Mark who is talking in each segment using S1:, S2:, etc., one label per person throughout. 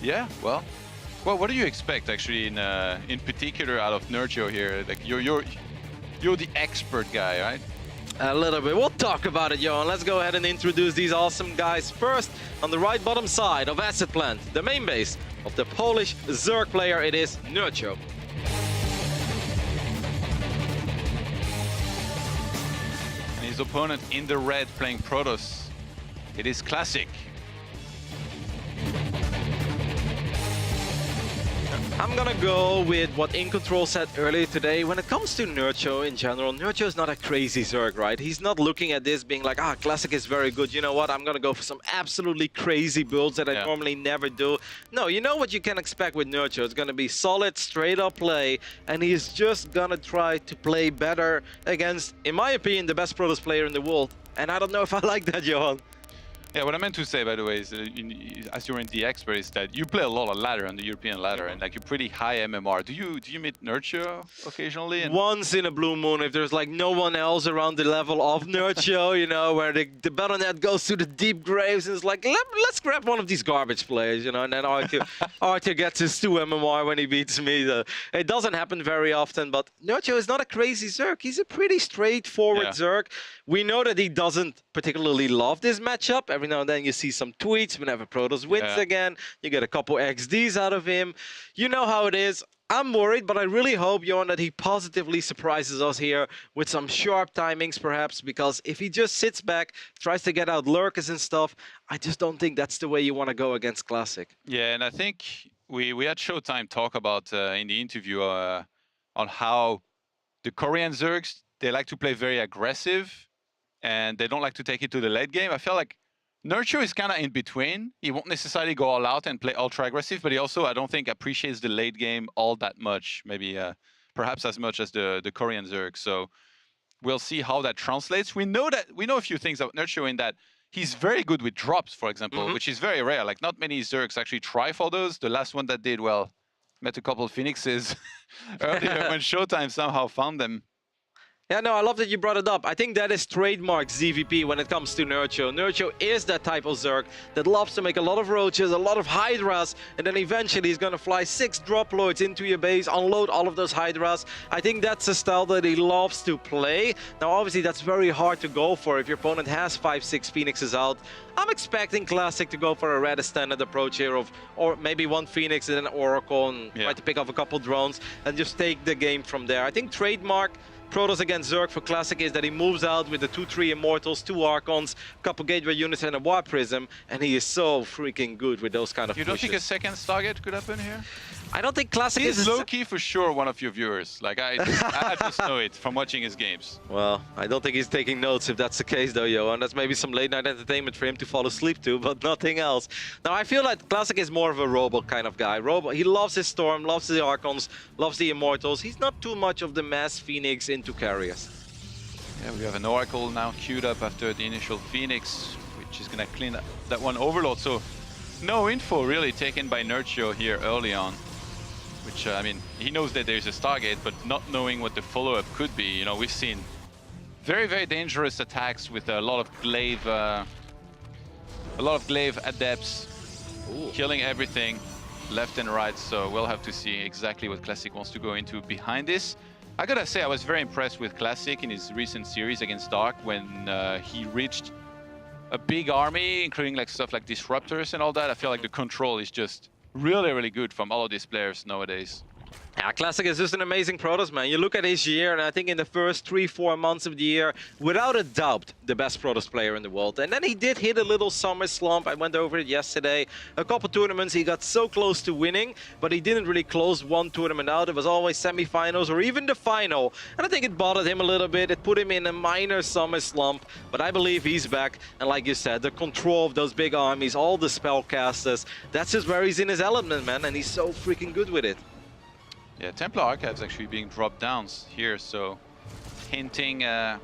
S1: Yeah, well, what do you expect actually in particular out of Nerchio here? Like you're the expert guy, right?
S2: A little bit. We'll talk about it, Johan. Let's go ahead and introduce these awesome guys. First, on the right bottom side of Asset Plant, the main base of the Polish Zerg player, it is Nerchio.
S1: And his opponent in the red playing Protoss, it is Classic.
S2: I'm gonna go with what In Control said earlier today. When it comes to Nerchio in general, Nerchio is not a crazy Zerg, right? He's not looking at this being like, Classic is very good. You know what? I'm gonna go for some absolutely crazy builds that I normally never do. No, you know what you can expect with Nerchio. It's gonna be solid, straight up play, and he's just gonna try to play better against, in my opinion, the best Protoss player in the world. And I don't know if I like that, Johan.
S1: Yeah, what I meant to say, by the way, is as you're in the expert, is that you play a lot of ladder on the European ladder, and like you're pretty high MMR. Do you meet Nerchio occasionally?
S2: Once in a blue moon, if there's like no one else around the level of Nerchio, you know, where the Battlenet goes to the deep graves and it's like, let's grab one of these garbage players, you know, and then Arthur gets his 2 MMR when he beats me. It doesn't happen very often, but Nerchio is not a crazy Zerg. He's a pretty straightforward Zerg. We know that he doesn't particularly love this matchup. Every now and then you see some tweets whenever Protoss wins again. You get a couple XDs out of him. You know how it is. I'm worried, but I really hope, Johan, that he positively surprises us here with some sharp timings, perhaps, because if he just sits back, tries to get out lurkers and stuff, I just don't think that's the way you want to go against Classic.
S1: Yeah, and I think we had Showtime talk about in the interview on how the Korean Zergs, they like to play very aggressive, and they don't like to take it to the late game. I feel like Nerchio is kind of in between. He won't necessarily go all out and play ultra aggressive, but he also, I don't think, appreciates the late game all that much. Maybe perhaps as much as the Korean Zerg. So we'll see how that translates. We know a few things about Nerchio in that he's very good with drops, for example, which is very rare. Like not many Zergs actually try for those. The last one that did, well, met a couple of Phoenixes earlier when Showtime somehow found them.
S2: Yeah, no, I love that you brought it up. I think that is trademark ZVP when it comes to Nerchio. Nerchio is that type of Zerg that loves to make a lot of roaches, a lot of Hydras, and then eventually he's going to fly 6 drop lords into your base, unload all of those Hydras. I think that's a style that he loves to play. Now, obviously, that's very hard to go for if your opponent has 5-6 Phoenixes out. I'm expecting Classic to go for a rather standard approach here or maybe 1 Phoenix and an Oracle and try to pick off a couple drones and just take the game from there. I think trademark Protoss against Zerg for Classic is that he moves out with the 2-3 Immortals, 2 Archons, a couple Gateway units and a War Prism, and he is so freaking good with those kind of
S1: You don't think a second Stargate could happen here?
S2: I don't think Classic
S1: is
S2: is
S1: low-key for sure one of your viewers. Like, I just know it from watching his games.
S2: Well, I don't think he's taking notes if that's the case though, Johan. That's maybe some late-night entertainment for him to fall asleep to, but nothing else. Now, I feel like Classic is more of a Robo kind of guy. He loves his Storm, loves the Archons, loves the Immortals. He's not too much of the mass Phoenix into carriers.
S1: Yeah, we have an Oracle now queued up after the initial Phoenix, which is going to clean that one Overload. So, no info really taken by Nerchio here early on. Which, I mean, he knows that there's a Stargate, but not knowing what the follow-up could be. You know, we've seen very, very dangerous attacks with a lot of glaive adepts killing everything left and right. So we'll have to see exactly what Classic wants to go into behind this. I gotta say, I was very impressed with Classic in his recent series against Dark when he reached a big army, including like stuff like Disruptors and all that. I feel like the control is just really, really good from all of these players nowadays.
S2: Yeah, Classic is just an amazing Protoss, man. You look at his year, and I think in the first 3-4 months of the year, without a doubt, the best Protoss player in the world. And then he did hit a little summer slump. I went over it yesterday. A couple tournaments, he got so close to winning, but he didn't really close one tournament out. It was always semifinals or even the final. And I think it bothered him a little bit. It put him in a minor summer slump, but I believe he's back. And like you said, the control of those big armies, all the spellcasters, that's just where he's in his element, man. And he's so freaking good with it.
S1: Yeah, Templar Archives actually being dropped down here, so hinting at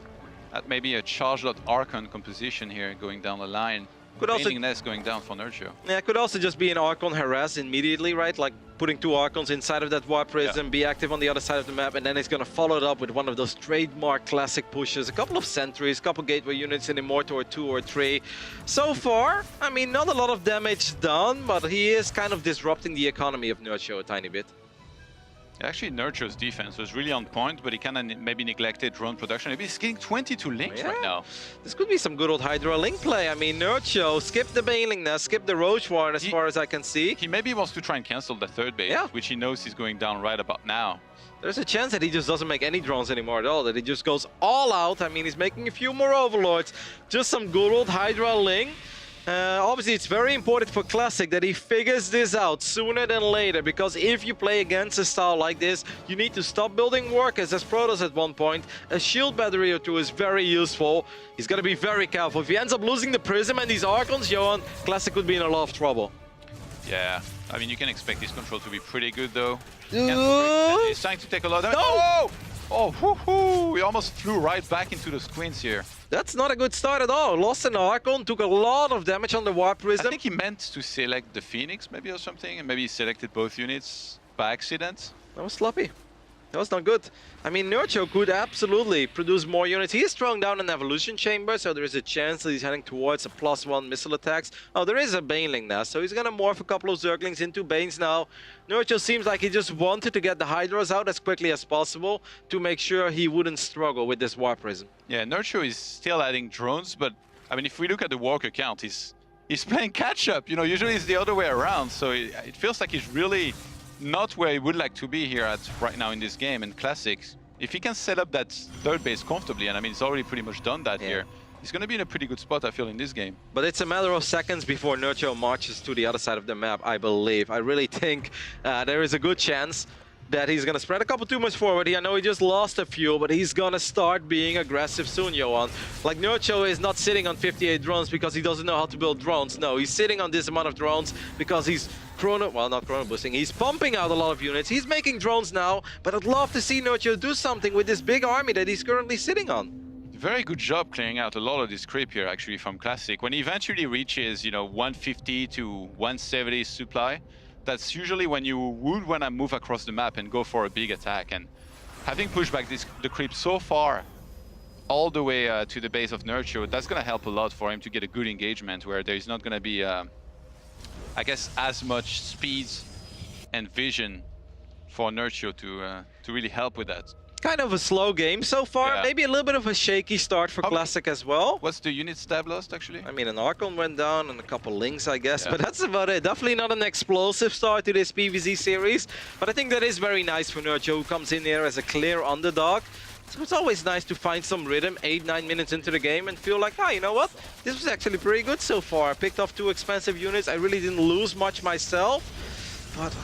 S1: maybe a charged Archon composition here going down the line.
S2: Could also,
S1: Painting nest going down for Nerchio.
S2: yeah, could also just be an Archon harass immediately, right? Like putting 2 Archons inside of that Warp Prism, be active on the other side of the map, and then he's gonna follow it up with one of those trademark classic pushes, a couple of sentries, a couple gateway units in Immortal or 2 or 3. So far, I mean, not a lot of damage done, but he is kind of disrupting the economy of Nerchio a tiny bit.
S1: Actually, Nerchio's defense was really on point, but he kind of maybe neglected drone production. Maybe he's getting 22 links right now.
S2: This could be some good old Hydra link play. I mean, Nerchio skipped the Baneling Nest, skipped the Roach Ward as far as I can see.
S1: He maybe wants to try and cancel the 3rd base, which he knows he's going down right about now.
S2: There's a chance that he just doesn't make any drones anymore at all, that he just goes all out. I mean, he's making a few more Overlords. Just some good old Hydra link. Obviously, it's very important for Classic that he figures this out sooner than later, because if you play against a style like this, you need to stop building workers as Protoss at one point. A shield battery or 2 is very useful. He's got to be very careful. If he ends up losing the Prism and these Archons, Johan, Classic could be in a lot of trouble.
S1: Yeah, I mean, you can expect his control to be pretty good, though.
S2: Ooh.
S1: He's trying to take a lot of damage.
S2: No!
S1: Oh, hoo-hoo! He almost flew right back into the squints here.
S2: That's not a good start at all. Lost an Archon, took a lot of damage on the Warp Prism.
S1: I think he meant to select the Phoenix, maybe, or something, and maybe he selected both units by accident.
S2: That was sloppy. That was not good. I mean, Nerchio could absolutely produce more units. He is throwing down an Evolution Chamber, so there is a chance that he's heading towards a +1 missile attacks. Oh, there is a Baneling now, so he's gonna morph a couple of Zerglings into Banes now. Nerchio seems like he just wanted to get the Hydras out as quickly as possible to make sure he wouldn't struggle with this Warp Prism.
S1: Yeah, Nerchio is still adding drones, but I mean, if we look at the walker count, he's playing catch-up. You know, usually it's the other way around, so it feels like he's really not where he would like to be here at right now in this game. And Classics, if he can set up that 3rd base comfortably, and I mean, he's already pretty much done that here, he's going to be in a pretty good spot, I feel, in this game.
S2: But it's a matter of seconds before Nerchio marches to the other side of the map, I believe. I really think there is a good chance that he's going to spread a couple too much forward. I know he just lost a few, but he's going to start being aggressive soon, Johan. Like, Nerchio is not sitting on 58 drones because he doesn't know how to build drones. No, he's sitting on this amount of drones because he's not chrono boosting. He's pumping out a lot of units. He's making drones now, but I'd love to see Nerchio do something with this big army that he's currently sitting on.
S1: Very good job clearing out a lot of this creep here, actually, from Classic. When he eventually reaches, you know, 150 to 170 supply, that's usually when you would want to move across the map and go for a big attack. And having pushed back the creep so far, all the way to the base of Nerchio, that's going to help a lot for him to get a good engagement where there's not going to be, I guess, as much speed and vision for Nerchio to really help with that.
S2: Kind of a slow game so far. Maybe a little bit of a shaky start for Classic as well.
S1: What's the unit stab lost, actually?
S2: I mean, an Archon went down and a couple Links, I guess, but that's about it. Definitely not an explosive start to this PvZ series, but I think that is very nice for Nerchio, who comes in here as a clear underdog. So it's always nice to find some rhythm 8-9 minutes into the game and feel like, ah, you know what? This was actually pretty good so far. I picked off 2 expensive units. I really didn't lose much myself, but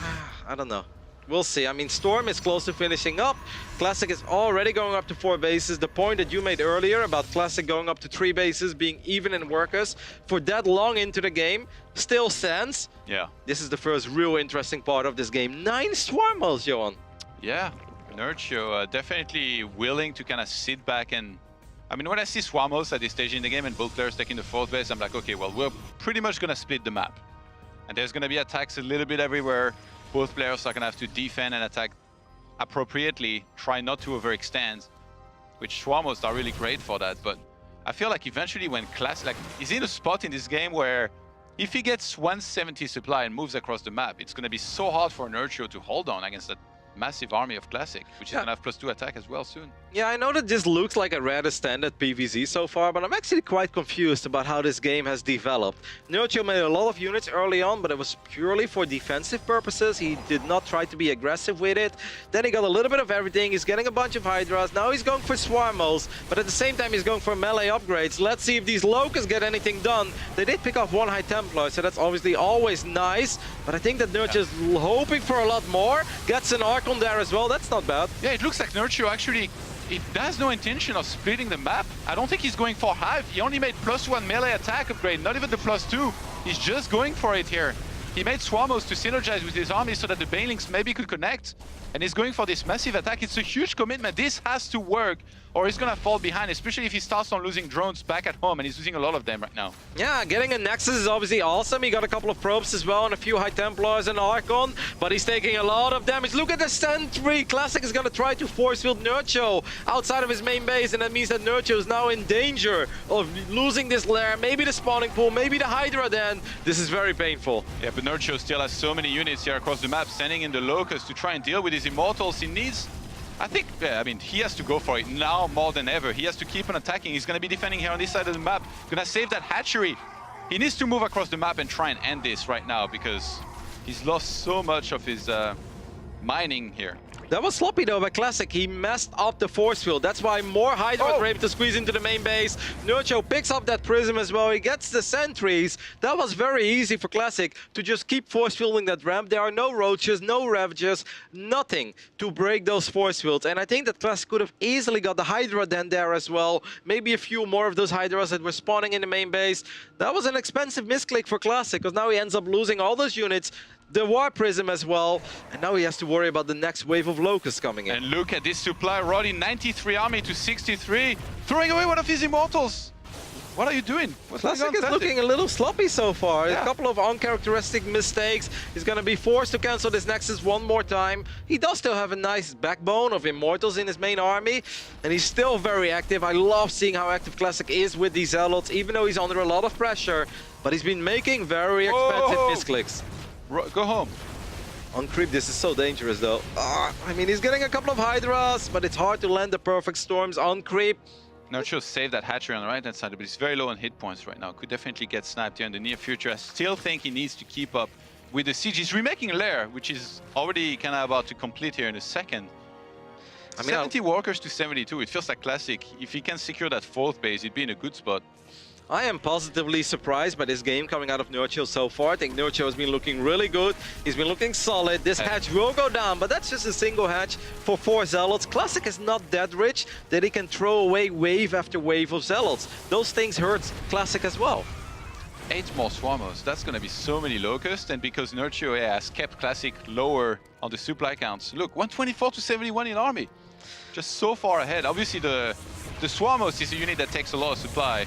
S2: I don't know. We'll see. I mean, Storm is close to finishing up. Classic is already going up to 4 bases. The point that you made earlier about Classic going up to 3 bases, being even in workers for that long into the game, still stands.
S1: Yeah.
S2: This is the first real interesting part of this game. 9 Swarmos, Johan.
S1: Yeah. Nerchio definitely willing to kind of sit back and... I mean, when I see Swarmos at this stage in the game and both players taking the 4th base, I'm like, okay, well, we're pretty much going to split the map. And there's going to be attacks a little bit everywhere. Both players are going to have to defend and attack appropriately, try not to overextend, which Swarmos are really great for that. But I feel like eventually when Classic, like, he's in a spot in this game where if he gets 170 supply and moves across the map, it's going to be so hard for Nerchio to hold on against that massive army of Classic, which is going to have +2 attack as well soon.
S2: Yeah, I know that this looks like a rather standard PvZ so far, but I'm actually quite confused about how this game has developed. Nerchio made a lot of units early on, but it was purely for defensive purposes. He did not try to be aggressive with it. Then he got a little bit of everything. He's getting a bunch of Hydras. Now he's going for Swarmos, but at the same time he's going for melee upgrades. Let's see if these Locusts get anything done. They did pick off 1 High Templar, so that's obviously always nice, but I think that Nerchio's hoping for a lot more. Gets an Archon there as well. That's not bad.
S1: Yeah, it looks like Nerchio actually, he has no intention of splitting the map. I don't think he's going for Hive. He only made +1 melee attack upgrade, not even the +2. He's just going for it here. He made Swarmos to synergize with his army so that the Banelings maybe could connect. And he's going for this massive attack. It's a huge commitment. This has to work or he's gonna fall behind, especially if he starts on losing drones back at home, and he's losing a lot of them right now.
S2: Yeah, getting a Nexus is obviously awesome. He got a couple of probes as well and a few High Templars and Archon, but he's taking a lot of damage. Look at the Sentry! Classic is gonna try to force field Nerchio outside of his main base, and that means that Nerchio is now in danger of losing this lair, maybe the spawning pool, maybe the Hydra then. This is very painful.
S1: Yeah, but Nerchio still has so many units here across the map, sending in the Locust to try and deal with his Immortals. He needs... I think, yeah, I mean, he has to go for it now more than ever. He has to keep on attacking. He's going to be defending here on this side of the map. Going to save that hatchery. He needs to move across the map and try and end this right now because he's lost so much of his mining here.
S2: That was sloppy though by Classic. He messed up the force field. That's why more Hydras were able to squeeze into the main base. Nerchio picks up that Prism as well. He gets the sentries. That was very easy for Classic to just keep force fielding that ramp. There are no roaches, no ravages, nothing to break those force fields. And I think that Classic could have easily got the Hydra then there as well. Maybe a few more of those Hydras that were spawning in the main base. That was an expensive misclick for Classic because now he ends up losing all those units. The War Prism as well, and now he has to worry about the next wave of Locusts coming in.
S1: And look at this supply, Roddy, 93 army to 63, throwing away one of his Immortals. What are you doing?
S2: Classic is looking a little sloppy so far. Yeah. A couple of uncharacteristic mistakes. He's going to be forced to cancel this Nexus one more time. He does still have a nice backbone of Immortals in his main army, and he's still very active. I love seeing how active Classic is with these Zealots, even though he's under a lot of pressure, but he's been making very expensive misclicks.
S1: Go home.
S2: On creep, this is so dangerous though. I mean, he's getting a couple of Hydras, but it's hard to land the perfect storms on creep.
S1: Nerchio saved that hatchery on the right-hand side, but he's very low on hit points right now. Could definitely get sniped here in the near future. I still think he needs to keep up with the siege. He's remaking a lair, which is already kind of about to complete here in a second. I mean, 70 walkers to 72. It feels like Classic. If he can secure that fourth base, he'd be in a good spot.
S2: I am positively surprised by this game coming out of Nerchio so far. I think Nerchio has been looking really good. He's been looking solid. This hatch will go down, but that's just a single hatch for 4 Zealots. Classic is not that rich that he can throw away wave after wave of Zealots. Those things hurt Classic as well.
S1: 8 more Swarmos. That's going to be so many Locusts, and because Nerchio has kept Classic lower on the supply counts. Look, 124 to 71 in army. Just so far ahead. Obviously, the Swarmos is a unit that takes a lot of supply.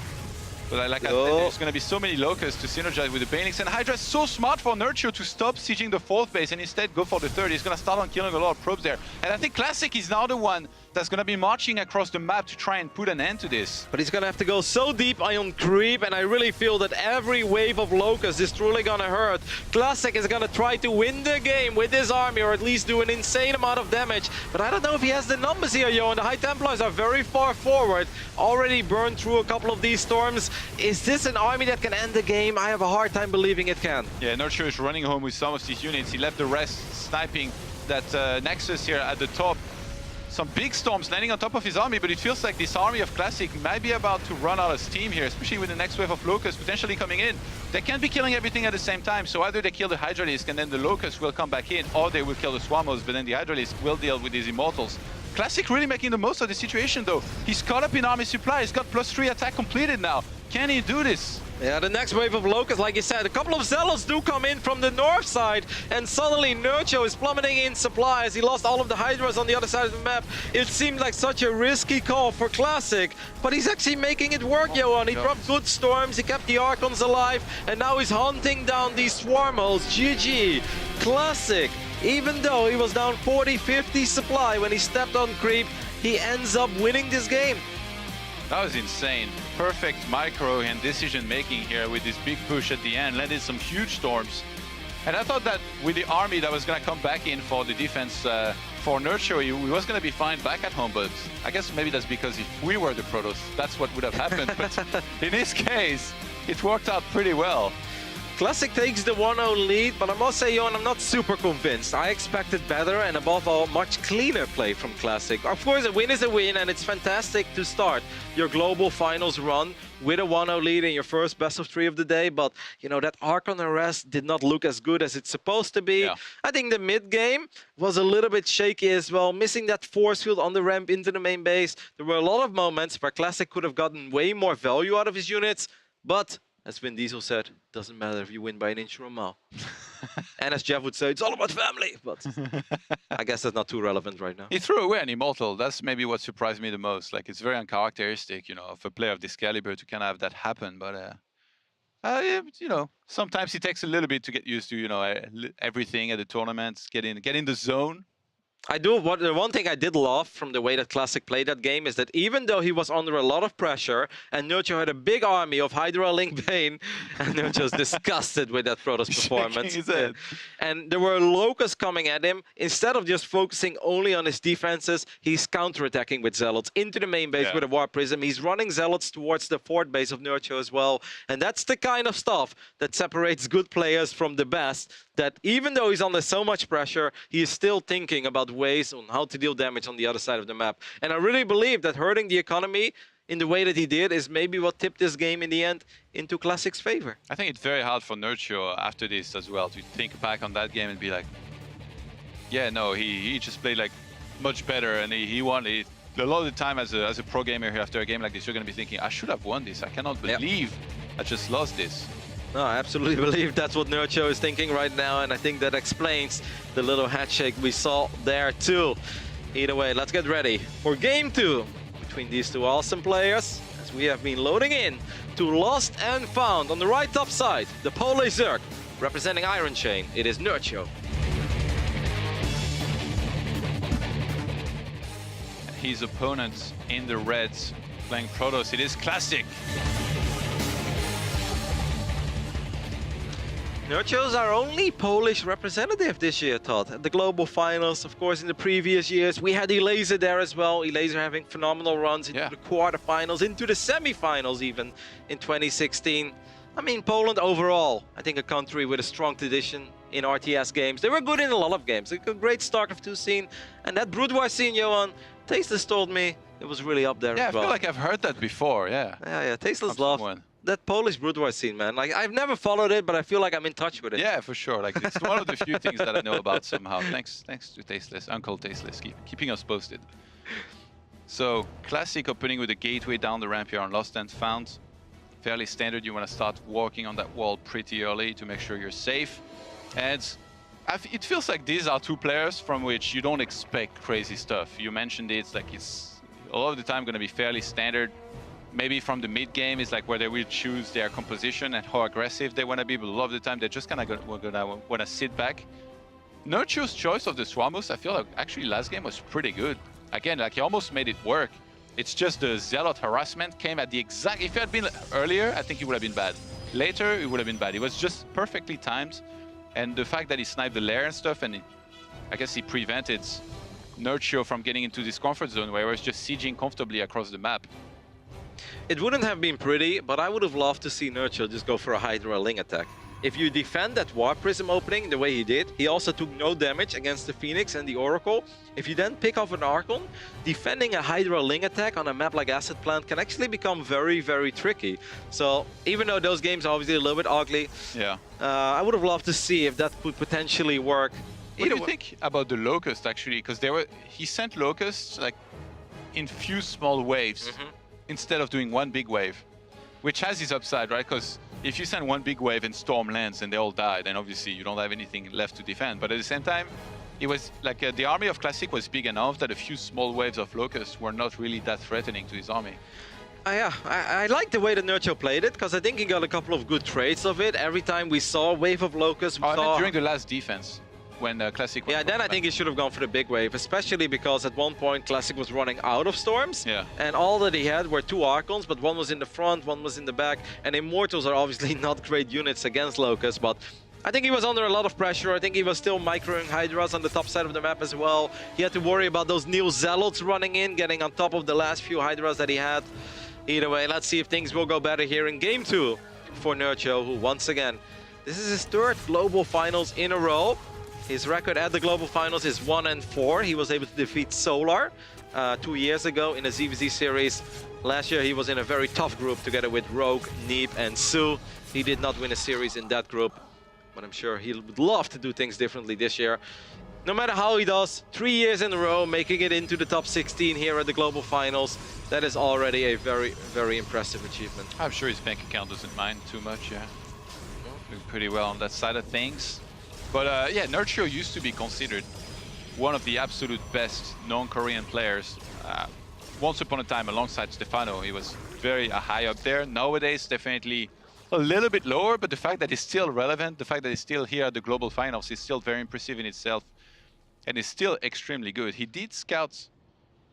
S1: But like I said, there's going to be so many Locusts to synergize with the Banelings. And Hydra is so smart for Nerchio to stop sieging the 4th base and instead go for the 3rd. He's going to start on killing a lot of probes there. And I think Classic is now the one that's going to be marching across the map to try and put an end to this.
S2: But he's going to have to go so deep on creep, and I really feel that every wave of Locusts is truly going to hurt. Classic is going to try to win the game with his army, or at least do an insane amount of damage. But I don't know if he has the numbers here, Yo, and the High Templars are very far forward. Already burned through a couple of these storms. Is this an army that can end the game? I have a hard time believing it can.
S1: Yeah, Nerchio is running home with some of these units. He left the rest sniping that Nexus here at the top. Some big storms landing on top of his army, but it feels like this army of Classic might be about to run out of steam here, especially with the next wave of Locusts potentially coming in. They can't be killing everything at the same time, so either they kill the Hydralisk and then the Locusts will come back in, or they will kill the Swarmos, but then the Hydralisk will deal with these Immortals. Classic really making the most of the situation though. He's caught up in army supply, he's got +3 attack completed now. Can he do this?
S2: Yeah, the next wave of Locusts, like you said, a couple of Zealots do come in from the north side, and suddenly Nerchio is plummeting in supply as he lost all of the Hydras on the other side of the map. It seemed like such a risky call for Classic, but he's actually making it work, Johan. He dropped good storms, he kept the Archons alive, and now he's hunting down these Swarmos. GG. Classic, even though he was down 40-50 supply when he stepped on creep, he ends up winning this game.
S1: That was insane. Perfect micro and decision making here with this big push at the end, landed some huge storms. And I thought that with the army that was going to come back in for the defense for Nerchio, he was going to be fine back at home, but I guess maybe that's because if we were the Protoss, that's what would have happened. But in this case, it worked out pretty well.
S2: Classic takes the 1-0 lead, but I must say, Johan, I'm not super convinced. I expected better and above all, much cleaner play from Classic. Of course, a win is a win, and it's fantastic to start your global finals run with a 1-0 lead in your first best of 3 of the day, but, you know, that Archon arrest did not look as good as it's supposed to be. Yeah. I think the mid-game was a little bit shaky as well, missing that force field on the ramp into the main base. There were a lot of moments where Classic could have gotten way more value out of his units, but as Vin Diesel said, doesn't matter if you win by an inch or a mile. And as Jeff would say, it's all about family. But I guess that's not too relevant right now.
S1: He threw away an immortal. That's maybe what surprised me the most. Like, it's very uncharacteristic, you know, of a player of this caliber to kind of have that happen. But you know, sometimes it takes a little bit to get used to, you know, everything at the tournaments, get in the zone.
S2: The one thing I did love from the way that Classic played that game is that even though he was under a lot of pressure and Nerchio had a big army of Hydra Link Bane, and Nerchio's disgusted with that Protoss performance. And there were Locusts coming at him. Instead of just focusing only on his defenses, he's counterattacking with Zealots into the main base with a Warp Prism. He's running Zealots towards the fort base of Nerchio as well. And that's the kind of stuff that separates good players from the best, that even though he's under so much pressure, he is still thinking about ways on how to deal damage on the other side of the map. And I really believe that hurting the economy in the way that he did is maybe what tipped this game in the end into Classic's favor.
S1: I think it's very hard for Nerchio after this as well to think back on that game and be like, yeah, no, he just played like much better and he won. A lot of the time as a pro gamer here after a game like this, you're going to be thinking, I should have won this. I cannot believe I just lost this.
S2: No, I absolutely believe that's what Nerchio is thinking right now, and I think that explains the little handshake we saw there too. Either way, let's get ready for Game 2 between these two awesome players, as we have been loading in to Lost and Found. On the right top side, the Polish Zerg, representing Iron Chain, it is Nerchio.
S1: His opponents in the reds playing Protoss, it is Classic.
S2: Nerchio's our only Polish representative this year, Todd. At the global finals, of course, in the previous years, we had Elazer there as well. Elazer having phenomenal runs into the quarterfinals, into the semifinals even in 2016. I mean, Poland overall, I think a country with a strong tradition in RTS games. They were good in a lot of games. A great StarCraft 2 scene. And that Boudoir scene, Johan, Tasteless told me it was really up there as well.
S1: I feel like I've heard that before,
S2: Yeah, Tasteless loved that Polish Boudoir scene, man. Like, I've never followed it, but I feel like I'm in touch with it.
S1: Yeah, for sure. Like, it's one of the few things that I know about somehow. Thanks to Tasteless, Uncle Tasteless, keeping us posted. So, Classic opening with a gateway down the ramp here on Lost and Found. Fairly standard. You want to start walking on that wall pretty early to make sure you're safe. And it feels like these are two players from which you don't expect crazy stuff. You mentioned it's like it's a lot of the time going to be fairly standard. Maybe from the mid game is like where they will choose their composition and how aggressive they want to be, but a lot of the time they're just kind of want to sit back. Nerchio's choice of the Swarmos, I feel like actually last game was pretty good. Again, like he almost made it work. It's just the Zealot harassment came at the exact... If it had been earlier, I think it would have been bad. Later, it would have been bad. It was just perfectly timed. And the fact that he sniped the lair and stuff, and I guess he prevented Nerchio from getting into this comfort zone where he was just sieging comfortably across the map.
S2: It wouldn't have been pretty, but I would have loved to see Nerchio just go for a Hydra Ling attack. If you defend that Warp Prism opening the way he did, he also took no damage against the Phoenix and the Oracle. If you then pick off an Archon, defending a Hydra Ling attack on a map like Asset Plant can actually become very, very tricky. So even though those games are obviously a little bit ugly, I would have loved to see if that could potentially work.
S1: What do you think about the Locust actually? Because he sent Locusts like in few small waves instead of doing one big wave, which has its upside, right? Because if you send one big wave and Storm lands and they all die, then obviously you don't have anything left to defend. But at the same time, it was like the army of Classic was big enough that a few small waves of Locusts were not really that threatening to his army.
S2: Yeah, I like the way that Nerchio played it, because I think he got a couple of good trades of it. Every time we saw a wave of Locusts, we saw...
S1: during the last defense. When Classic...
S2: Yeah, then I think he should have gone for the big wave, especially because at one point Classic was running out of Storms.
S1: Yeah.
S2: And all that he had were two Archons, but one was in the front, one was in the back. And Immortals are obviously not great units against Locusts, but I think he was under a lot of pressure. I think he was still microing Hydras on the top side of the map as well. He had to worry about those new Zealots running in, getting on top of the last few Hydras that he had. Either way, let's see if things will go better here in Game 2 for Nerchio, who once again, this is his third global finals in a row. His record at the global finals is 1-4. He was able to defeat Solar 2 years ago in a ZVZ series. Last year he was in a very tough group together with Rogue, Neep and Su. He did not win a series in that group, but I'm sure he would love to do things differently this year. no matter how he does, 3 years in a row, making it into the top 16 here at the Global Finals, that is already a very, very impressive achievement.
S1: I'm sure his bank account doesn't mind too much, yeah. Doing pretty well on that side of things. But yeah, Nerchio used to be considered one of the absolute best non-Korean players. Once upon a time, alongside Stefano, he was very high up there. Nowadays, definitely a little bit lower, but the fact that he's still relevant, the fact that he's still here at the Global Finals is still very impressive in itself. And is still extremely good. He did scout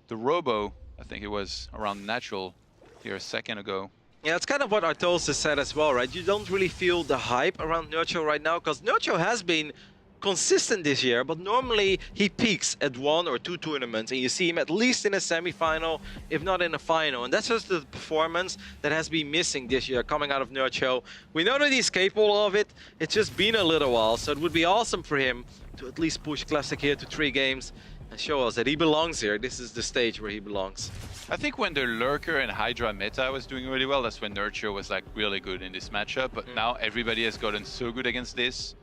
S1: the Robo, I think it was around Natural here a second ago.
S2: Yeah, it's kind of what Artosis said as well, right? You don't really feel the hype around Nerchio right now, because Nerchio has been consistent this year, but normally he peaks at 1 or 2 tournaments, and you see him at least in a semi-final, if not in a final. And that's just the performance that has been missing this year coming out of Nerchio. We know that he's capable of it. It's just been a little while, so it would be awesome for him to at least push Classic here to 3 games and show us that he belongs here. This is the stage where he belongs.
S1: I think when the Lurker and Hydra meta was doing really well, that's when Nerchio was like really good in this matchup. But now everybody has gotten so good against this.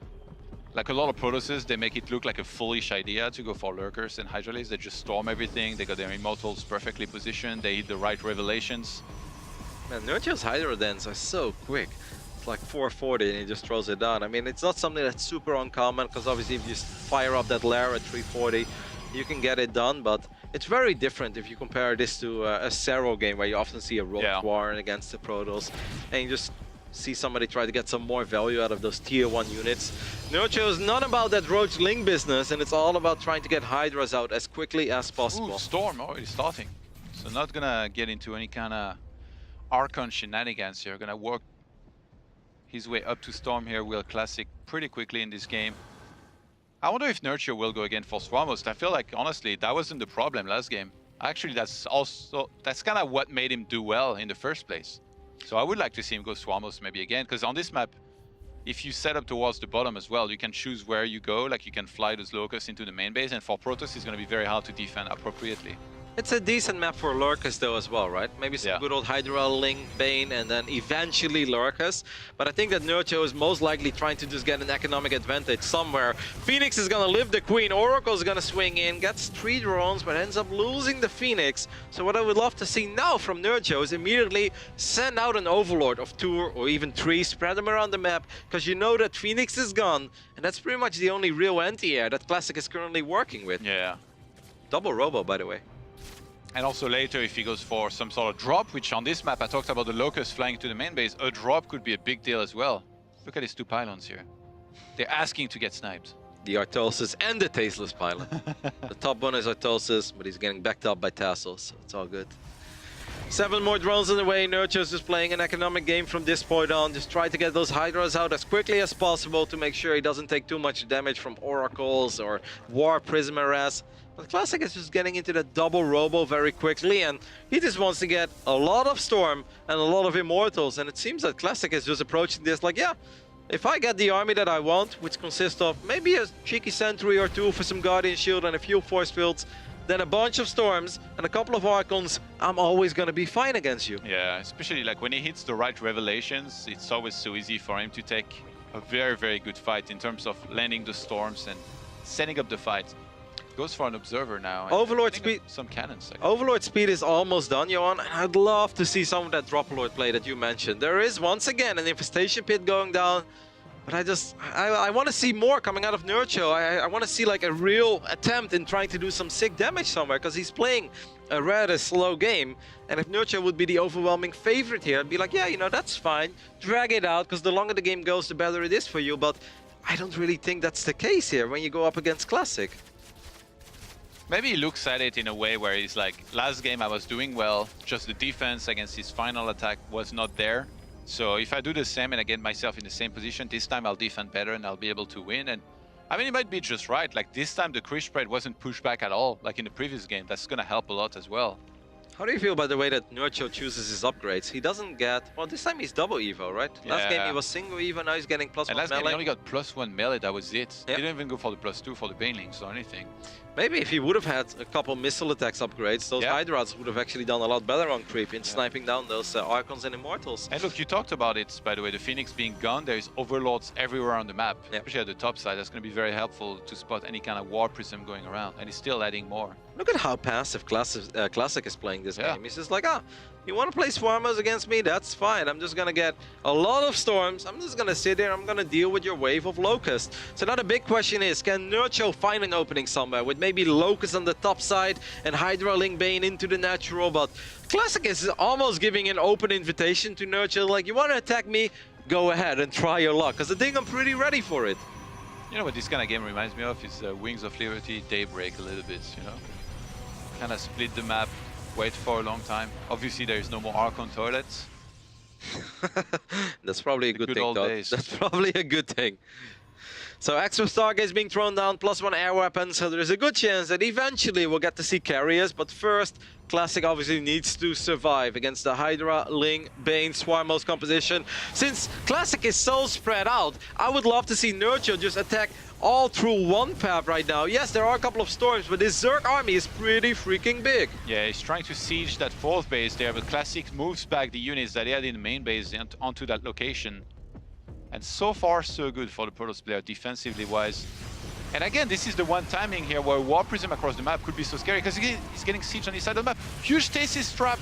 S1: Like a lot of Protosses, they make it look like a foolish idea to go for Lurkers and Hydralids. They just storm everything. They got their Immortals perfectly positioned. They hit the right Revelations.
S2: Man, Nerchio's Hydra Dance are so quick. It's like 440 and he just throws it down. I mean, it's not something that's super uncommon, because obviously if you fire up that lair at 340, you can get it done, but it's very different if you compare this to a Zero game where you often see a Rogue Warren against the Protoss, and you just see somebody try to get some more value out of those tier 1 units. Nerchio is not about that Roach Ling business, and it's all about trying to get Hydras out as quickly as possible.
S1: Ooh, Storm already starting. So not gonna get into any kind of Archon shenanigans here. Gonna work his way up to Storm here, Will Classic, pretty quickly in this game. I wonder if Nerchio will go again for Swarmost. I feel like, honestly, that wasn't the problem last game. Actually, that's kind of what made him do well in the first place. So I would like to see him go Swarmost maybe again, because on this map, if you set up towards the bottom as well, you can choose where you go. Like, you can fly those Locusts into the main base, and for Protoss, it's going to be very hard to defend appropriately.
S2: It's a decent map for Lurkers though as well, right? Maybe some good old Hydra, Ling, Bane, and then eventually Lurkers. But I think that Nerchio is most likely trying to just get an economic advantage somewhere. Phoenix is gonna live the Queen, Oracle is gonna swing in, gets 3 drones, but ends up losing the Phoenix. So what I would love to see now from Nerchio is immediately send out an Overlord of 2 or even 3, spread them around the map, because you know that Phoenix is gone, and that's pretty much the only real anti-air that Classic is currently working with.
S1: Yeah.
S2: Double Robo, by the way.
S1: And also later, if he goes for some sort of drop, which on this map, I talked about the Locust flying to the main base, a drop could be a big deal as well. Look at these 2 pylons here. They're asking to get sniped.
S2: The Artosis and the Tasteless Pylon. The top one is Artosis, but he's getting backed up by Tassels, so it's all good. 7 more drones in the way. Nerchio's just playing an economic game from this point on. Just try to get those Hydras out as quickly as possible to make sure he doesn't take too much damage from Oracles or War Prismaras. But Classic is just getting into the double Robo very quickly, and he just wants to get a lot of Storm and a lot of Immortals. And it seems that Classic is just approaching this like, yeah, if I get the army that I want, which consists of maybe a cheeky Sentry or 2 for some Guardian Shield and a few Force Fields, then a bunch of Storms and a couple of Archons, I'm always going to be fine against you.
S1: Yeah, especially like when he hits the right Revelations, it's always so easy for him to take a very, very good fight in terms of landing the Storms and setting up the fight. Goes for an Observer now.
S2: Overlord speed.
S1: Some cannons.
S2: Overlord speed is almost done, Johan. I'd love to see some of that Drop Lord play that you mentioned. There is once again an Infestation Pit going down. But I want to see more coming out of Nerchio. I want to see like a real attempt in trying to do some sick damage somewhere, because he's playing a rather slow game. And if Nerchio would be the overwhelming favorite here, I'd be like, yeah, you know, that's fine. Drag it out, because the longer the game goes, the better it is for you. But I don't really think that's the case here when you go up against Classic.
S1: Maybe he looks at it in a way where he's like, last game I was doing well, just the defense against his final attack was not there. So if I do the same and I get myself in the same position, this time I'll defend better and I'll be able to win. And I mean, it might be just right. Like this time the Krish spread wasn't pushed back at all, like in the previous game. That's gonna help a lot as well.
S2: How do you feel about the way that Nerchio chooses his upgrades? He doesn't get... Well, this time he's double Evo, right? Last game he was single Evo, now he's getting +1
S1: and last
S2: melee.
S1: game he only got +1 melee, that was it.
S2: Yep.
S1: He didn't even go for the +2 for the banelings or anything.
S2: Maybe if he would have had a couple missile attacks upgrades, those Hydras would have actually done a lot better on creep in sniping down those Archons and Immortals.
S1: And look, you talked about it, by the way, the Phoenix being gone, there's Overlords everywhere on the map, especially at the top side. That's going to be very helpful to spot any kind of War Prism going around, and he's still adding more.
S2: Look at how passive Classic is playing this game. He's just like, you want to play Swarmers against me? That's fine. I'm just going to get a lot of Storms. I'm just going to sit there. I'm going to deal with your wave of Locusts. So now the big question is, can Nerchio find an opening somewhere with maybe Locust on the top side and Hydra Link Bane into the natural? But Classic is almost giving an open invitation to Nerchio. Like, you want to attack me? Go ahead and try your luck. Because I think I'm pretty ready for it.
S1: You know what this kind of game reminds me of? Is Wings of Liberty, Daybreak a little bit, you know? Kind of split the map, wait for a long time. Obviously, there is no more Archon toilets.
S2: That's probably a good thing, though.
S1: Days.
S2: That's probably a good thing. So extra Stargates being thrown down, +1 air weapon, so there's a good chance that eventually we'll get to see carriers, but first, Classic obviously needs to survive against the Hydra, Ling, Bane, Swarmos composition. Since Classic is so spread out, I would love to see Nerchio just attack all through one path right now. Yes, there are a couple of storms, but this Zerg army is pretty freaking big.
S1: Yeah, he's trying to siege that 4th base there, but Classic moves back the units that he had in the main base onto that location. And so far, so good for the Protoss player, defensively wise. And again, this is the one timing here where War Prism across the map could be so scary, because he's getting siege on the side of the map. Huge stasis trap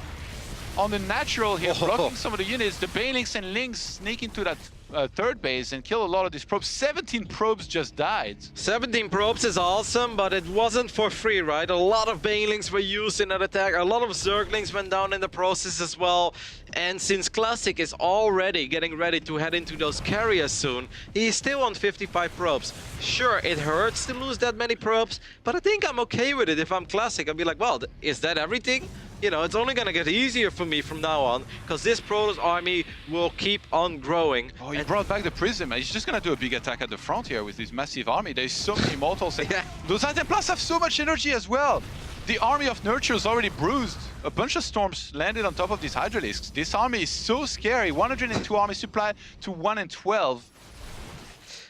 S1: on the natural here, blocking some of the units. The Banelings and Lings sneak into that 3rd base and kill a lot of these probes. 17 probes just died.
S2: 17 probes is awesome, but it wasn't for free, right? A lot of Banelings were used in that attack. A lot of Zerglings went down in the process as well. And since Classic is already getting ready to head into those carriers soon, he's still on 55 probes. Sure, it hurts to lose that many probes, but I think I'm okay with it. If I'm Classic, I'll be like, well, is that everything? You know, it's only gonna get easier for me from now on, because this Protoss army will keep on growing.
S1: Oh, he brought back the Prism. He's just gonna do a big attack at the front here with this massive army. There's so many Immortals. Those Item Plus have so much energy as well. The army of Nerchio is already bruised. A bunch of storms landed on top of these Hydralisks. This army is so scary. 102 army supply to 1 in 12.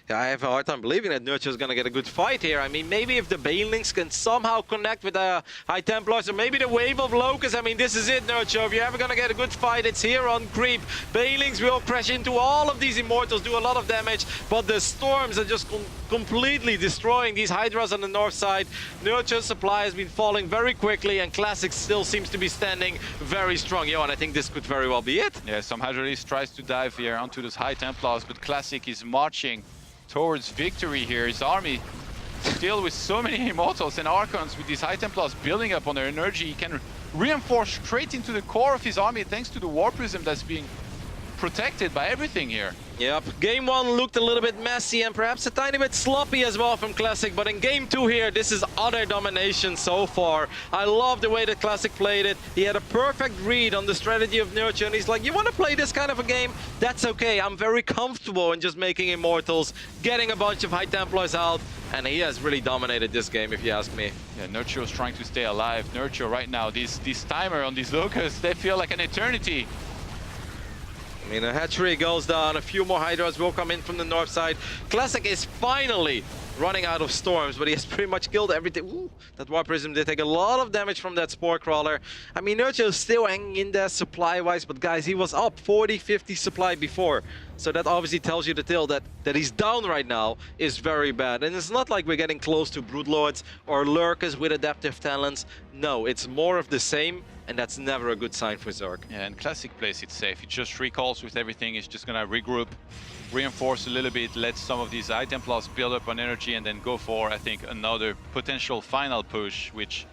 S2: Yeah, I have a hard time believing that Nerchio is going to get a good fight here. I mean, maybe if the Banelings can somehow connect with the High Templars, or maybe the wave of Locusts. I mean, this is it, Nerchio. If you're ever going to get a good fight, it's here on creep. Banelings will crash into all of these Immortals, do a lot of damage, but the storms are just completely destroying these Hydras on the north side. Nerchio's supply has been falling very quickly, and Classic still seems to be standing very strong. Yo, and I think this could very well be it.
S1: Yeah, some Hydralisk tries to dive here onto those High Templars, but Classic is marching towards victory here. His army still with so many Immortals and Archons, with these High Templars building up on their energy. He can reinforce straight into the core of his army thanks to the War Prism that's being protected by everything here.
S2: Yep, game 1 looked a little bit messy and perhaps a tiny bit sloppy as well from Classic, but in game 2 here, this is utter domination so far. I love the way that Classic played it. He had a perfect read on the strategy of Nerchio, and he's like, you want to play this kind of a game? That's okay, I'm very comfortable in just making Immortals, getting a bunch of High Templars out, and he has really dominated this game, if you ask me.
S1: Yeah, Nerchio is trying to stay alive. Nerchio right now, this timer on these Locusts, they feel like an eternity.
S2: I mean, a hatchery goes down, a few more Hydras will come in from the north side. Classic is finally running out of storms, but he has pretty much killed everything. Ooh, that War Prism did take a lot of damage from that Spore Crawler. I mean, Nerchio is still hanging in there supply-wise, but guys, he was up 40, 50 supply before. So that obviously tells you the tale that he's down right now is very bad. And it's not like we're getting close to Broodlords or Lurkers with adaptive talents. No, it's more of the same, and that's never a good sign for Zerg.
S1: Yeah, and Classic plays it safe. He just recalls with everything. He's just gonna regroup, reinforce a little bit, let some of these High Templars build up on energy, and then go for, I think, another potential final push, which,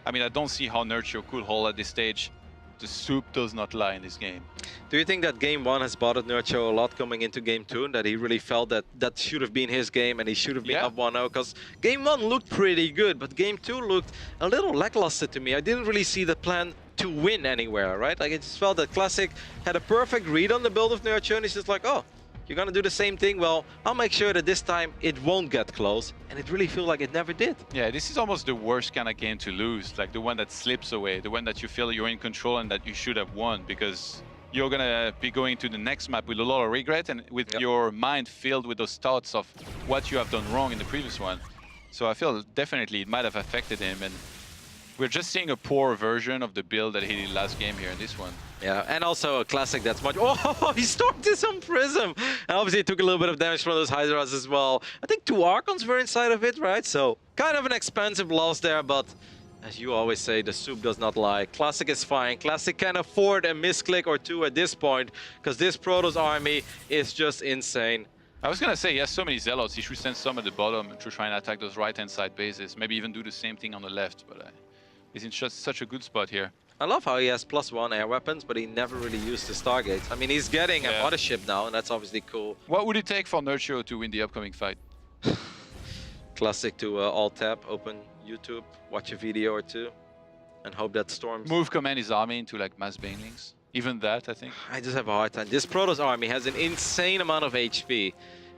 S1: I mean, I don't see how Nerchio could hold at this stage. The soup does not lie in this game.
S2: Do you think that game 1 has bothered Nerchio a lot coming into game 2, and that he really felt that that should have been his game and he should have been up 1-0? Because game 1 looked pretty good, but game 2 looked a little lackluster to me. I didn't really see the plan to win anywhere, right? Like, I just felt that Classic had a perfect read on the build of Nerchio, and he's just like, oh, you're going to do the same thing. Well, I'll make sure that this time it won't get close. And it really feels like it never did.
S1: Yeah, this is almost the worst kind of game to lose. Like the one that slips away, the one that you feel you're in control and that you should have won, because you're going to be going to the next map with a lot of regret and with your mind filled with those thoughts of what you have done wrong in the previous one. So I feel definitely it might have affected him, and we're just seeing a poor version of the build that he did last game here in this one.
S2: Yeah, and also a classic that's much... Oh, he stormed this on Prism! And obviously it took a little bit of damage from those Hydras as well. I think 2 Archons were inside of it, right? So kind of an expensive loss there, but as you always say, the soup does not lie. Classic is fine. Classic can afford a misclick or 2 at this point, because this Protoss army is just insane.
S1: I was gonna say, he has so many Zealots, he should send some at the bottom to try and attack those right-hand side bases. Maybe even do the same thing on the left, but he's in just such a good spot here.
S2: I love how he has +1 air weapons, but he never really used the Stargates. I mean, he's getting a mothership now, and that's obviously cool.
S1: What would it take for Nerchio to win the upcoming fight?
S2: Classic to alt-tab, open YouTube, watch a video or 2, and hope that storms...
S1: Move command his army into like mass banelings. Even that, I think.
S2: I just have a hard time. This Protoss army has an insane amount of HP.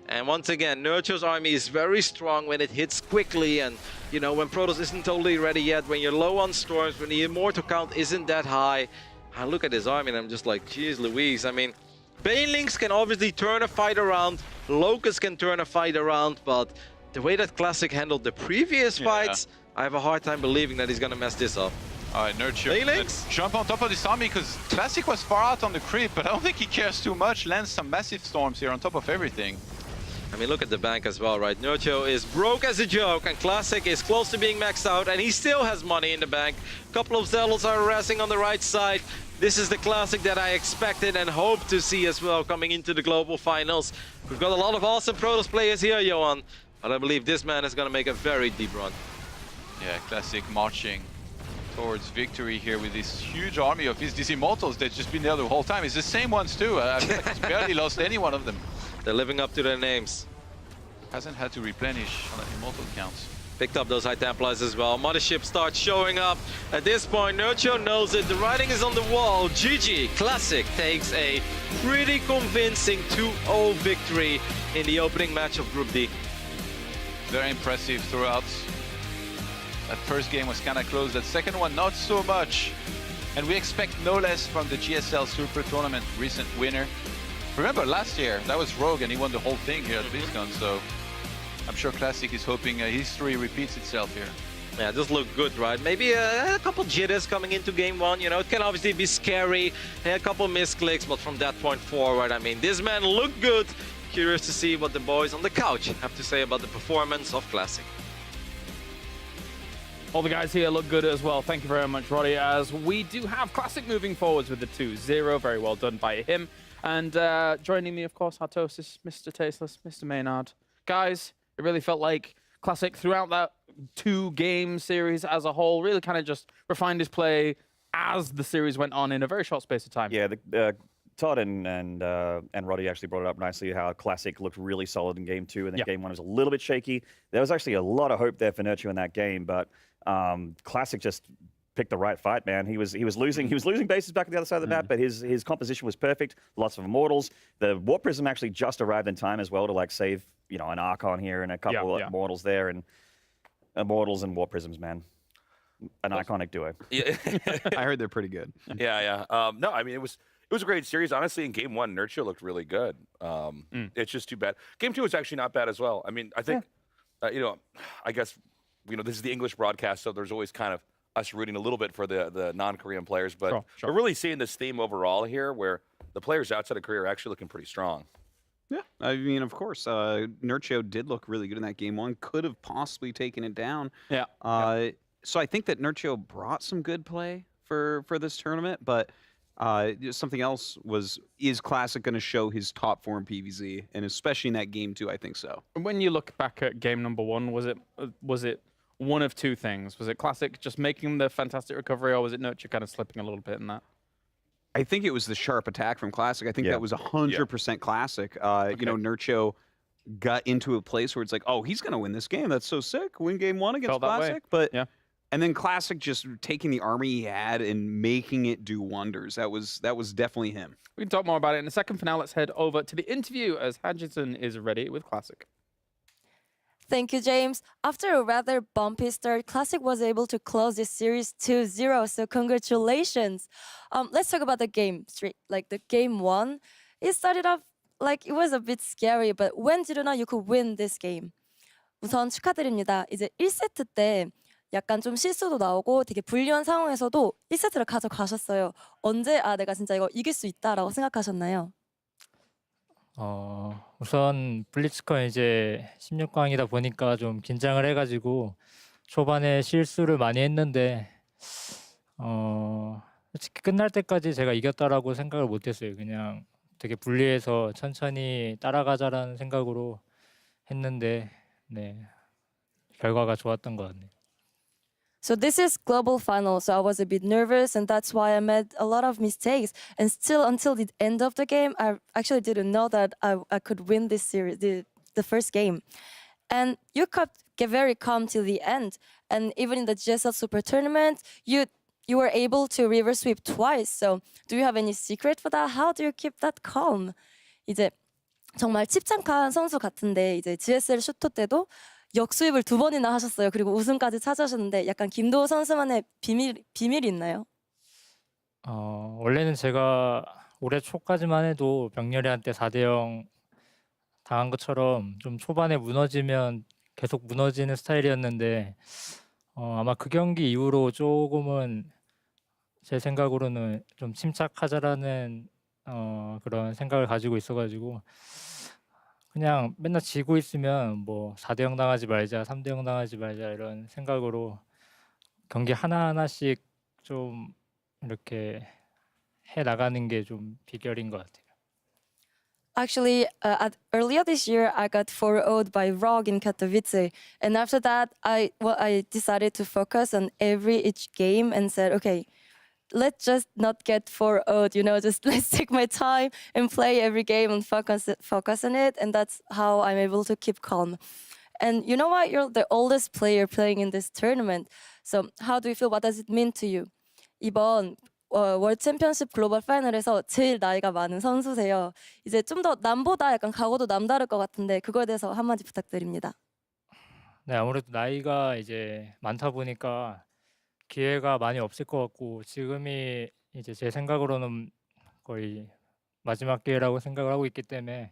S2: And once again, Nerchio's army is very strong when it hits quickly, and you know, when Protoss isn't totally ready yet, when you're low on storms, when the immortal count isn't that high. I look at his army and I'm just like, geez Louise. I mean, Banelings can obviously turn a fight around, Locusts can turn a fight around, but the way that Classic handled the previous fights, I have a hard time believing that he's gonna mess this up.
S1: Alright, Nerchio, jump on top of this army, because Classic was far out on the creep, but I don't think he cares too much. Lands some massive storms here on top of everything.
S2: I mean, look at the bank as well, right? Nerchio is broke as a joke, and Classic is close to being maxed out, and he still has money in the bank. A couple of Zealots are harassing on the right side. This is the Classic that I expected and hoped to see as well coming into the global finals. We've got a lot of awesome Protoss players here, Johan, but I believe this man is going to make a very deep run.
S1: Yeah, Classic marching towards victory here with this huge army of his, these Immortals that's just been there the whole time. It's the same ones too. I feel like he's barely lost any one of them.
S2: They're living up to their names.
S1: Hasn't had to replenish on the Immortal counts.
S2: Picked up those High Templars as well. Mothership starts showing up. At this point, Nerchio knows it. The writing is on the wall. GG. Classic takes a pretty convincing 2-0 victory in the opening match of Group D.
S1: Very impressive throughout. That first game was kind of close. That second one, not so much. And we expect no less from the GSL Super Tournament recent winner. Remember last year, that was Rogue and he won the whole thing here at BlizzCon, so I'm sure Classic is hoping history repeats itself here.
S2: Yeah, this looked good, right? Maybe a couple jitters coming into game 1, you know, it can obviously be scary. A couple misclicks, but from that point forward, I mean, this man looked good. Curious to see what the boys on the couch have to say about the performance of Classic.
S3: All the guys here look good as well. Thank you very much, Roddy, as we do have Classic moving forwards with the 2-0. Very well done by him. And joining me, of course, Hartosis, Mr. Tasteless, Mr. Maynard. Guys, it really felt like Classic throughout that 2-game series as a whole really kind of just refined his play as the series went on in a very short space of time.
S4: Yeah, Todd and Roddy actually brought it up nicely how Classic looked really solid in game 2, and then game 1 was a little bit shaky. There was actually a lot of hope there for Nerchio in that game, but Classic just picked the right fight, man. He was losing bases back on the other side of the map, but his composition was perfect. Lots of Immortals. The Warp Prism actually just arrived in time as well to like save, you know, an Archon here and a couple of Immortals there, and Immortals and Warp Prisms, man. An iconic duo.
S5: Yeah,
S6: I heard they're pretty good.
S5: yeah. No, I mean it was a great series. Honestly, in game 1, Nerchio looked really good. It's just too bad. Game 2 was actually not bad as well. I mean, I think, you know, I guess, you know, this is the English broadcast, so there's always kind of us rooting a little bit for the non-Korean players, but we're really seeing this theme overall here where the players outside of Korea are actually looking pretty strong.
S6: Yeah, I mean, of course, Nerchio did look really good in that game 1. Could have possibly taken it down.
S3: Yeah.
S6: So I think that Nerchio brought some good play for this tournament, but something else is Classic going to show his top form PvZ, and especially in that game 2, I think so.
S3: When you look back at game number 1, was it one of two things? Was it Classic just making the fantastic recovery, or was it Nerchio kind of slipping a little bit in that?
S6: I think it was the sharp attack from Classic. I think that was 100% Classic. You know, Nerchio got into a place where it's like, oh, he's going to win this game. That's so sick. Win game 1 against Classic. But And then Classic just taking the army he had and making it do wonders. That was definitely him.
S3: We can talk more about it in a second. For now, let's head over to the interview as Hutchinson is ready with Classic.
S7: Thank you, James. After a rather bumpy start, Classic was able to close this series 2-0, so congratulations. Let's talk about the game. Like the game one, it started off like it was a bit scary, but when did you know you could win this game? 우선 축하드립니다. 이제 1세트 때 약간 좀 실수도 나오고 되게 불리한 상황에서도 1세트를 가져가셨어요. 언제 내가 진짜 이거 이길 수 있다라고 생각하셨나요?
S8: 우선 블리츠컨 이제 16강이다 보니까 좀 긴장을 해가지고 초반에 실수를 많이 했는데 솔직히 끝날 때까지 제가 이겼다라고 생각을 못했어요. 그냥 되게 불리해서 천천히 따라가자라는 생각으로 했는데 네, 결과가 좋았던 것 같네요.
S7: So this is global final, so I was a bit nervous, and that's why I made a lot of mistakes. And still, until the end of the game, I actually didn't know that I could win this series, the first game. And you get very calm till the end. And even in the GSL Super Tournament, you were able to reverse sweep twice. So do you have any secret for that? How do you keep that calm? 이제 정말 침착한 선수 같은데 이제 GSL 슈터 때도 역수입을 2번이나 하셨어요. 그리고 우승까지 차지하셨는데 약간 김도우 선수만의 비밀이 있나요?
S8: 원래는 제가 올해 초까지만 해도 병렬이한테 4대0 당한 것처럼 좀 초반에 무너지면 계속 무너지는 스타일이었는데 아마 그 경기 이후로 조금은 제 생각으로는 좀 침착하자라는 그런 생각을 가지고 있어가지고 그냥 맨날 지고 있으면 뭐 4대0 당하지 말자, 3대0 당하지 말자 이런 생각으로 경기 하나하나씩 좀 이렇게 해 나가는 게 좀 비결인 것 같아요.
S7: Actually, earlier this year, I got 4-0'd by ROG in Katowice. And after that, I decided to focus on each game and said, okay, let's just not get 4-0'd, just let's take my time and play every game and focus on it. And that's how I'm able to keep calm. And you know what? You're the oldest player playing in this tournament. So how do you feel? What does it mean to you? 이번 월드 챔피언십 글로벌 파이널에서 제일 나이가 많은 선수세요. 이제 좀 더 남보다 약간 각오도 남다를 것 같은데 그거에 대해서 한마디 부탁드립니다.
S8: 네, 아무래도 나이가 이제 많다 보니까 기회가 많이 없을 것 같고 지금이 이제 제 생각으로는 거의 마지막 기회라고 생각을 하고 있기 때문에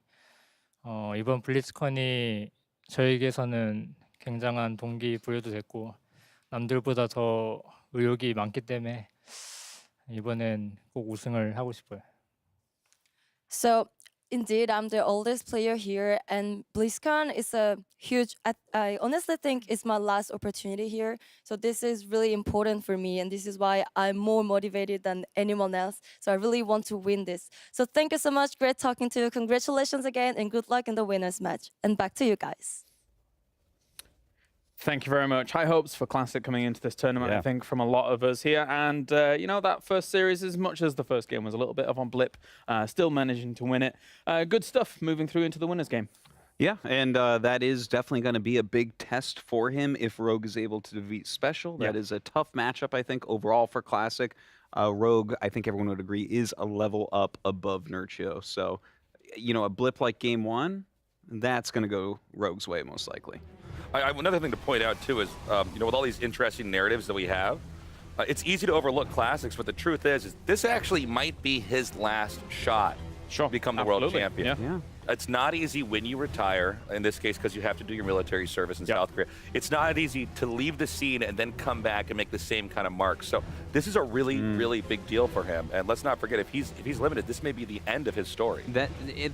S8: 이번 블리츠컨이 저에게서는 굉장한 동기부여도 됐고 남들보다 더 의욕이 많기 때문에 이번엔 꼭 우승을 하고 싶어요.
S7: So indeed, I'm the oldest player here, and BlizzCon is a huge. I honestly think it's my last opportunity here. So this is really important for me, and this is why I'm more motivated than anyone else. So I really want to win this. So thank you so much. Great talking to you. Congratulations again, and good luck in the winners match. And back to you guys.
S3: Thank you very much. High hopes for Classic coming into this tournament,
S4: Yeah.
S3: I think, from a lot of us here. And, that first series, as much as the first game was a little bit of a blip, still managing to win it. Good stuff moving through into the winners game.
S6: Yeah, and that is definitely going to be a big test for him if Rogue is able to defeat Special. That is a tough matchup, I think, overall for Classic. Rogue, I think everyone would agree, is a level up above Nerchio. So, a blip like Game 1, that's going to go Rogue's way, most likely.
S5: Another thing to point out, too, is, with all these interesting narratives that we have, it's easy to overlook Classics, but the truth is this actually might be his last shot to become the world champion.
S3: Yeah.
S5: It's not easy when you retire, in this case, because you have to do your military service in South Korea. It's not easy to leave the scene and then come back and make the same kind of mark. So this is a really, really big deal for him. And let's not forget, if he's limited, this may be the end of his story.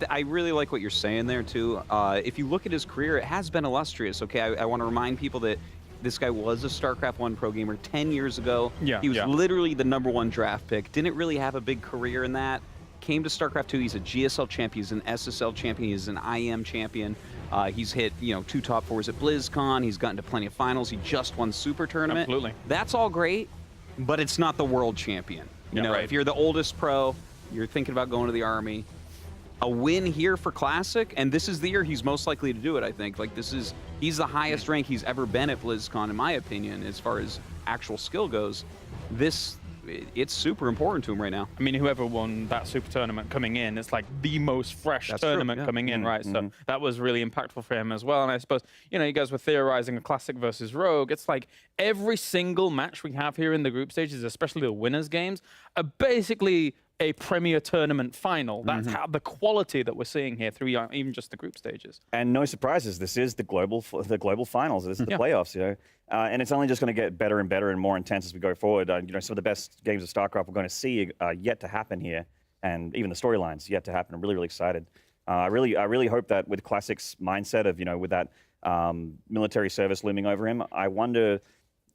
S6: I really like what you're saying there, too. If you look at his career, it has been illustrious. Okay, I want to remind people that this guy was a StarCraft 1 pro gamer 10 years ago.
S3: Yeah,
S6: he was literally the #1 draft pick. Didn't really have a big career in that. Came to StarCraft 2. He's a GSL champion. He's an SSL champion. He's an IM champion. He's hit 2 top 4s at BlizzCon. He's gotten to plenty of finals. He just won Super Tournament.
S3: Absolutely.
S6: That's all great, but it's not the world champion.
S3: Right.
S6: If you're the oldest pro, you're thinking about going to the Army. A win here for Classic, and this is the year he's most likely to do it, I think. He's the highest rank he's ever been at BlizzCon, in my opinion, as far as actual skill goes, it's super important to him right now.
S3: I mean, whoever won that super tournament coming in, it's like the most fresh
S6: That's true,
S3: tournament
S6: yeah.
S3: coming in, right? So that was really impactful for him as well. And I suppose, you know, you guys were theorizing a classic versus rogue. It's like every single match we have here in the group stages, especially the winners games, are basically a premier tournament final. That's how the quality that we're seeing here through even just the group stages.
S4: And no surprises, this is the global finals. This is the playoffs, you know. And it's only just going to get better and better and more intense as we go forward. You know, some of the best games of StarCraft we're going to see yet to happen here, and even the storylines yet to happen. I'm really, really excited. I really hope that with Classic's mindset of, you know, with that military service looming over him, I wonder.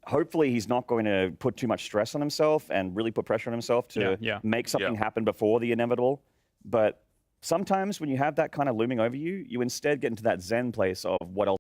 S4: Hopefully, he's not going to put too much stress on himself and really put pressure on himself to make something happen before the inevitable. But sometimes when you have that kind of looming over you, you instead get into that zen place of what else